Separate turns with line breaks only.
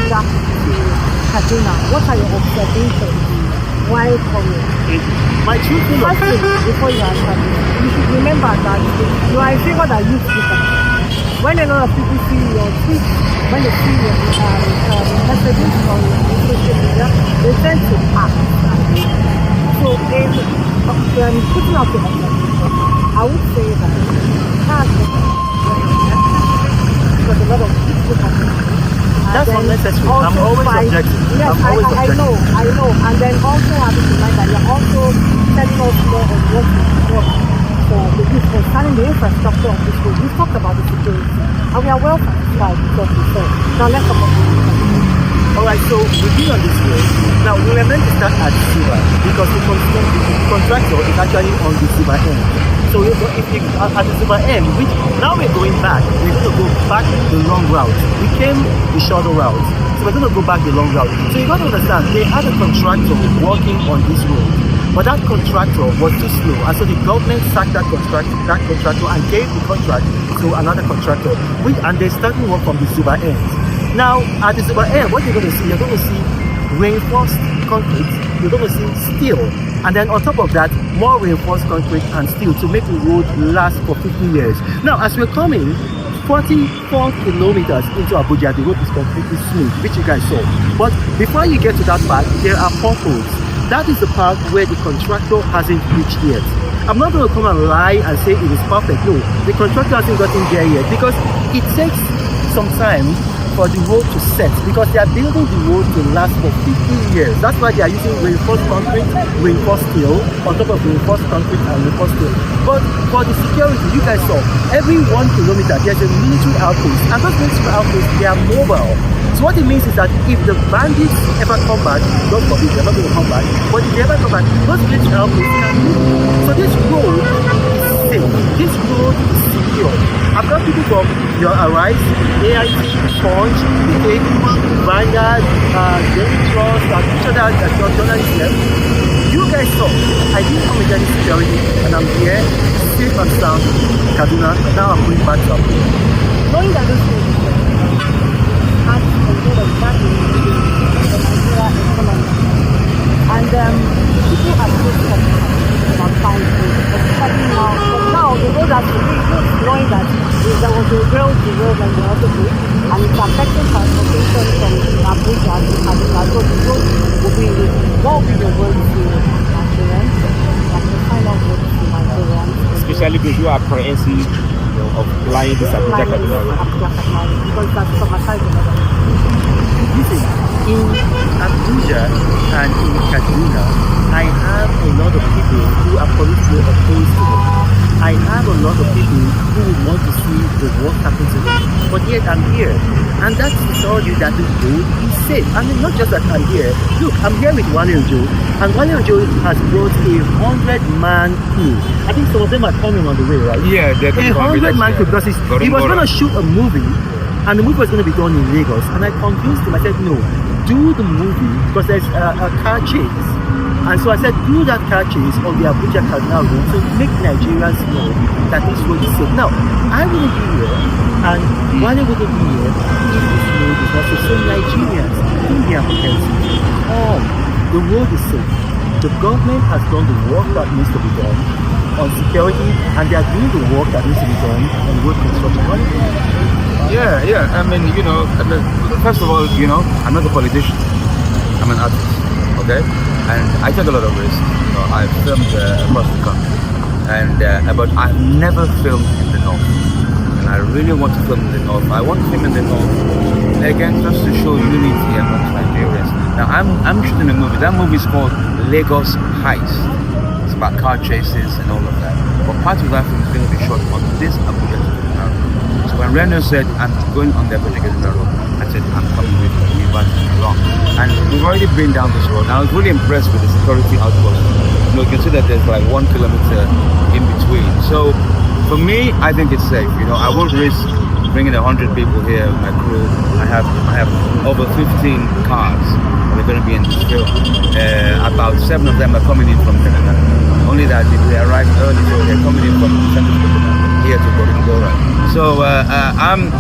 back to Kaduna, what are your observations while coming?
My children
First thing, before you answer me, you should remember that you are a figure that youth people. When a lot of people see your tweets, when they see your messages on social media, they tend to act. So in putting out the observation, I would say that because a lot of people have
that's unnecessary. I'm always objective.
Yes, I know. And then also having in mind that you're also telling us more on what you work for the youth concerning the infrastructure of this road. We've talked about the security, and we are well satisfied with what we said. Now let's talk about the
Alright, so we've been on this road. Now we were meant to start at Siba because the contractor is actually on the Siba end. So if at the Siba end, which now we're going back, we're going to go back the long route. We came the shorter route, so we're going to go back the long route. So you got to understand, they had a contractor working on this road, but that contractor was too slow, and so the government sacked that contractor and gave the contract to another contractor, and they started work from the Siba end. Now, at the Siba end, what you're going to see, reinforced concrete, you're going to see steel, and then on top of that, more reinforced concrete and steel to make the road last for 50 years. Now, as we're coming 44 kilometers into Abuja, the road is completely smooth, which you guys saw. But before you get to that part, there are potholes. That is the part where the contractor hasn't reached yet. I'm not going to come and lie and say it is perfect. No, the contractor hasn't gotten there yet because it takes some time for the road to set because they are building the road to last for 15 years. That's why they are using reinforced concrete, reinforced steel, on top of reinforced concrete and reinforced steel. But for the security, you guys saw, every 1 kilometer there's a military outpost, and those military outposts, they are mobile. So what it means is that if the bandits ever come back, God forbid, they're not going to come back, but if they ever come back, those military outposts can move. So this road is safe. This road is secure. I've got people from your Arise, AIT, Punch, The Cake, Vanguard, Daily Trust, and each other journalists here. You guys saw, I didn't come with any security, and I'm here, safe and sound, Kaduna, and now I'm going back to Abuja.
knowing that this road is has a lot of value in the Nigeria economy. And people have put about 5 years, especially now. But now the road has to be knowing that there was a rail derailed and the other day, and it's affecting transportation from Abuja to Kaduna. So the road will be, what will be the road to Nigerians, like the final road to Nigerians?
Especially those who are apprehensive of flying this Abuja Kaduna road.
Because that's traumatizing.
Listen, in Abuja and in Kaduna, I have a lot of people who are politically opposed to it. I have a lot of people who would want to see the work happen to them. But yet I'm here. And that to tell you that the road is safe. I mean, not just that I'm here. Look, I'm here with Wale Ojo. And Wale Ojo has brought a 100-man crew. I think some of them are coming on the way, right?
Yeah, they're
a 100-man crew because he was going to shoot a movie. And the movie was going to be done in Lagos. And I convinced him, I said, no, do the movie because there's a car chase. And so I said, do that car chase on the Abuja Kaduna road to make Nigerians know that this road is safe. Now, I wouldn't be here, and Wale wouldn't be here if this road is not safe. So Nigerians, don't be apprehensive. The road is safe. The government has done the work that needs to be done on security, and they are doing the work that needs to be done on road construction.
Yeah. I mean, first of all, I'm not a politician. I'm an artist, okay? And I take a lot of risks. I've filmed across the country, but I've never filmed in the north. And I really want to film in the north. I want to film in the north again just to show unity amongst Nigerians. Now I'm shooting a movie. That movie is called Lagos Heist. It's about car chases and all of that. But part of that film is going to be shot on this Abuja Kaduna road. So when Reno said I'm going on the Abuja Kaduna road, I said I'm coming with you, but along. And we've already been down this road. And I was really impressed with the security outpost. You can see that there's like 1 kilometer in between. So for me, I think it's safe. I won't risk bringing 100 people here with my crew. I have over 15 cars that are going to be in this film. About 7 of them are coming in from Canada. Only that they arrived early, so they're coming in from the center of Canada here to Gorindora. So I'm